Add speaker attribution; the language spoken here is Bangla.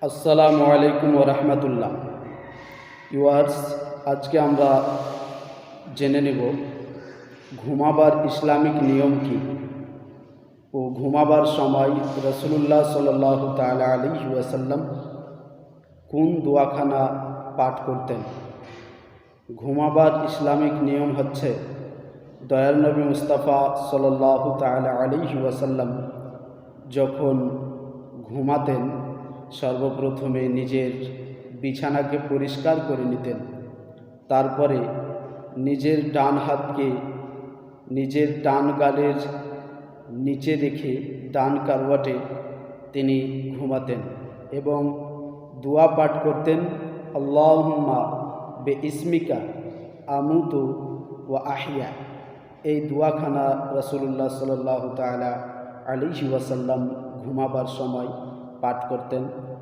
Speaker 1: আসসালামু আলাইকুম ওয়া রাহমাতুল্লাহ। ভিউয়ার্স, আজকে আমরা জেনে নেব ঘুমাবার ইসলামিক নিয়ম কী ও ঘুমাবার সময় রাসূলুল্লাহ সাল্লাল্লাহু তাআলা আলাইহি ওয়াসাল্লাম কোন দোয়াখানা পাঠ করতেন। ঘুমাবার ইসলামিক নিয়ম হচ্ছে, দয়াল নবী মুস্তাফা সাল্লাল্লাহু তাআলা আলাইহি ওয়াসাল্লাম যখন ঘুমাতেন সর্বপ্রথমে নিজের বিছানাকে পরিষ্কার করে নিতেন। তারপরে নিজের ডান হাতকে নিজের ডান গালের নিচে রেখে ডান কারওয়াটে তিনি ঘুমাতেন এবং দোয়া পাঠ করতেন, আল্লাহুম্মা বে ইসমিকা আমুতু ওয়া আহিয়া। এই দোয়াখানা রাসূলুল্লাহ সাল্লাল্লাহু তাআলা আলাইহি ওয়াসাল্লাম ঘুমাবার সময় পাঠ করতেন।